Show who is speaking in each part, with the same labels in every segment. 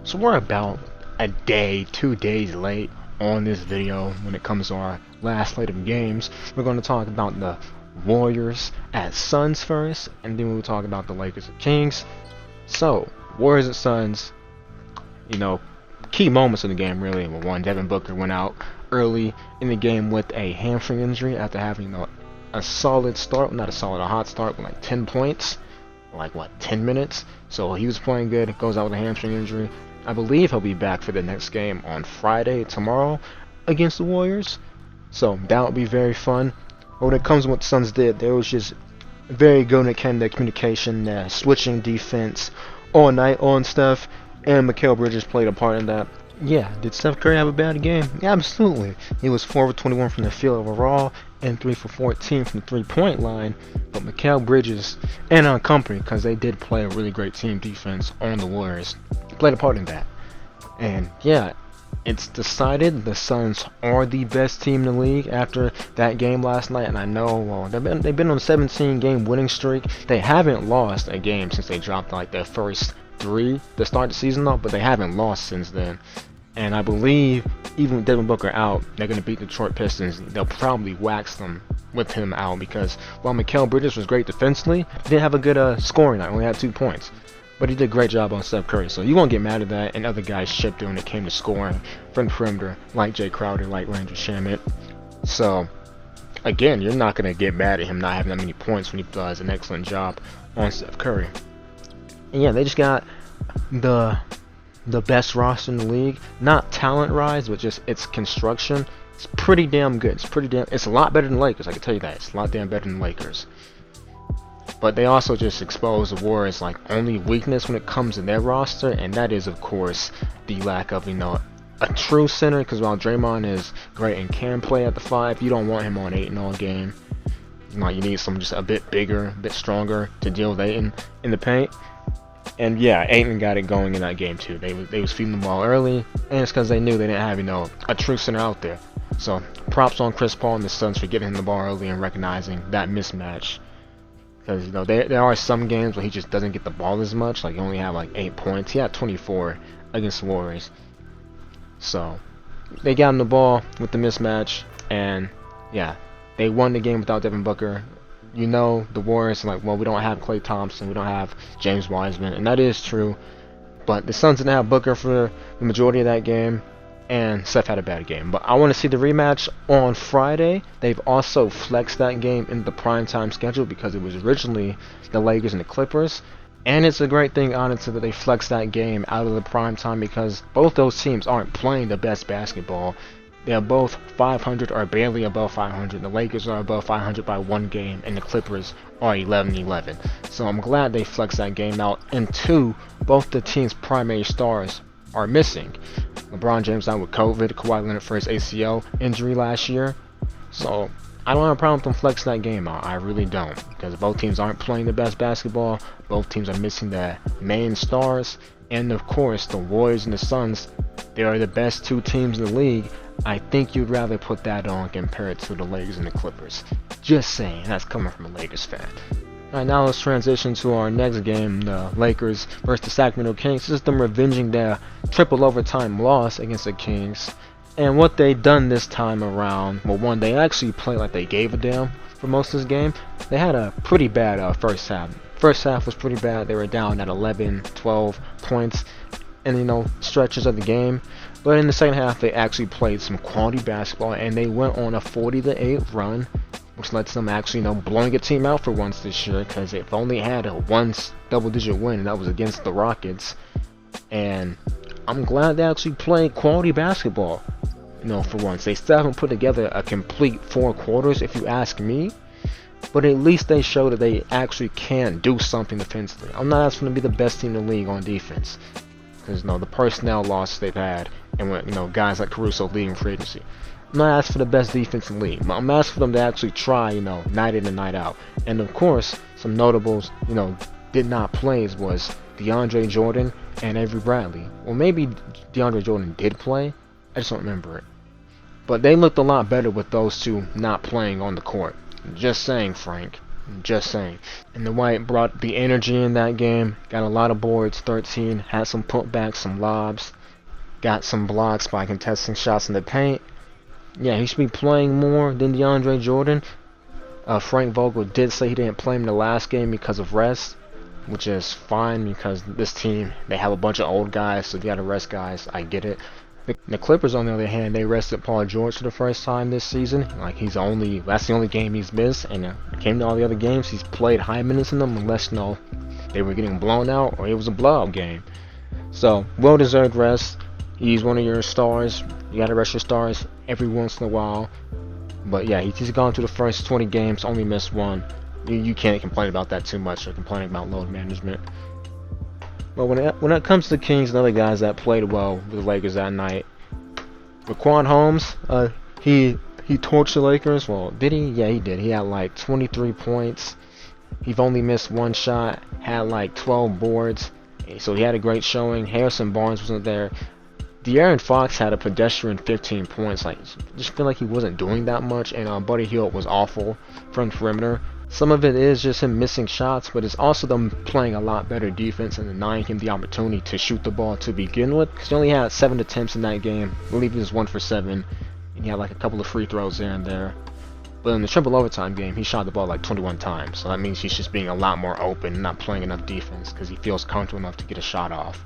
Speaker 1: So we're about a day, 2 days late on this video when it comes to our last slate of games. We're going to talk about the Warriors at Suns first, and then we'll talk about the Lakers and Kings. So, Warriors at Suns, key moments in the game really. One, Devin Booker went out early in the game with a hamstring injury after having a solid start, not a solid, a hot start with like 10 points, 10 minutes. So he was playing good, goes out with a hamstring injury. I believe he'll be back for the next game on Friday, tomorrow, against the Warriors. So that would be very fun. But when it comes to what the Suns did, they was just very good when it came to communication, switching defense all night on stuff, and Mikal Bridges played a part in that. Yeah, did Steph Curry have a bad game? Yeah, absolutely. He was 4 for 21 from the field overall and 3 for 14 from the three-point line. But Mikal Bridges and company, because they did play a really great team defense on the Warriors, played a part in that. And yeah, it's decided the Suns are the best team in the league after that game last night. And I know they've been on a 17-game winning streak. They haven't lost a game since they dropped their first 3 to start the season though, but they haven't lost since then. And I believe even with Devin Booker out, they're going to beat the Detroit Pistons. They'll probably wax them with him out because while Mikal Bridges was great defensively, he didn't have a good scoring night. Only had 2 points. But he did a great job on Steph Curry. So you won't get mad at that. And other guys chipped in when it came to scoring from the perimeter, like Jay Crowder, like Landry Shamet. So again, you're not going to get mad at him not having that many points when he does an excellent job on Steph Curry. And yeah, they just got the best roster in the league. Not talent-wise, but just its construction. It's pretty damn good. It's a lot better than the Lakers, I can tell you that. It's a lot damn better than the Lakers. But they also just exposed the Warriors' only weakness when it comes to their roster, and that is, of course, the lack of, a true center, because while Draymond is great and can play at the 5, you don't want him on 8 all game. You need someone just a bit bigger, a bit stronger to deal with Ayton in the paint. And yeah, Ayton got it going in that game too. They was feeding the ball early, and it's because they knew they didn't have a true center out there. So props on Chris Paul and the Suns for giving him the ball early and recognizing that mismatch. Because there are some games where he just doesn't get the ball as much. He only had 8 points. He had 24 against the Warriors. So they got him the ball with the mismatch, and yeah, they won the game without Devin Booker. The Warriors are we don't have Klay Thompson, we don't have James Wiseman, and that is true. But the Suns didn't have Booker for the majority of that game, and Steph had a bad game. But I want to see the rematch on Friday. They've also flexed that game into the primetime schedule because it was originally the Lakers and the Clippers. And it's a great thing, honestly, that they flexed that game out of the primetime because both those teams aren't playing the best basketball. They are both 500 or barely above 500. The Lakers are above 500 by 1 game, and the Clippers are 11-11. So I'm glad they flexed that game out. And 2, both the team's primary stars are missing. LeBron James out with COVID, Kawhi Leonard for his ACL injury last year. So I don't have a problem with them flexing that game out. I really don't, because both teams aren't playing the best basketball. Both teams are missing their main stars. And of course, the Warriors and the Suns, they are the best 2 teams in the league. I think you'd rather put that on compared to the Lakers and the Clippers. Just saying, that's coming from a Lakers fan. Alright, now let's transition to our next game, the Lakers versus the Sacramento Kings. This is them revenging their triple overtime loss against the Kings. And what they done this time around, one, they actually played like they gave a damn for most of this game. They had a pretty bad first half. First half was pretty bad. They were down at 11, 12 points in stretches of the game. But in the second half, they actually played some quality basketball, and they went on a 40-8 run, which lets them actually, blowing a team out for once this year, because they've only had one double-digit win, and that was against the Rockets. And I'm glad they actually played quality basketball, for once. They still haven't put together a complete 4 quarters, if you ask me, but at least they show that they actually can do something defensively. I'm not asking them to be the best team in the league on defense, because the personnel losses they've had, and when guys like Caruso leaving free agency. I'm not asking for the best defense in the league, but I'm asking for them to actually try, night in and night out. And of course, some notables, did not play was DeAndre Jordan and Avery Bradley. Well, maybe DeAndre Jordan did play, I just don't remember it. But they looked a lot better with those 2 not playing on the court. Just saying, Frank. Just saying. And the White brought the energy in that game. Got a lot of boards, 13. Had some putbacks, some lobs. Got some blocks by contesting shots in the paint. Yeah, he should be playing more than DeAndre Jordan. Frank Vogel did say he didn't play him the last game because of rest, which is fine because this team, they have a bunch of old guys, so if you gotta rest guys, I get it. The Clippers, on the other hand, they rested Paul George for the first time this season. Like, that's the only game he's missed, and it came to all the other games, he's played high minutes in them, unless, they were getting blown out, or it was a blowout game. So, well-deserved rest. He's one of your stars. You gotta rest your stars every once in a while. But yeah, he's gone through the first 20 games, only missed one. You can't complain about that too much, or complaining about load management. But when it comes to the Kings and other guys that played well with the Lakers that night, Raquan Holmes, he torched the Lakers. Well, did he? Yeah, he did. He had like 23 points. He's only missed one shot. Had like 12 boards. So he had a great showing. Harrison Barnes wasn't there. De'Aaron Fox had a pedestrian 15 points. Like, just feel like he wasn't doing that much. And Buddy Hield was awful from the perimeter. Some of it is just him missing shots, but it's also them playing a lot better defense and denying him the opportunity to shoot the ball to begin with. Because he only had 7 attempts in that game. I believe he was 1 for 7. And he had like a couple of free throws there and there. But in the triple overtime game, he shot the ball like 21 times. So that means he's just being a lot more open and not playing enough defense because he feels comfortable enough to get a shot off.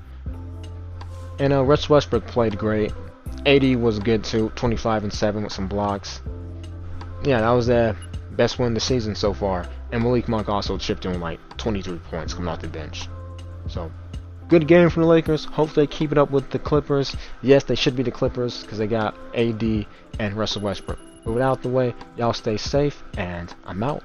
Speaker 1: And Russ Westbrook played great. AD was good too, 25 and 7 with some blocks. Yeah, that was the best win of the season so far. And Malik Monk also chipped in like 23 points coming off the bench. So, good game from the Lakers. Hopefully they keep it up with the Clippers. Yes, they should be the Clippers because they got AD and Russell Westbrook. But without the way, y'all stay safe, and I'm out.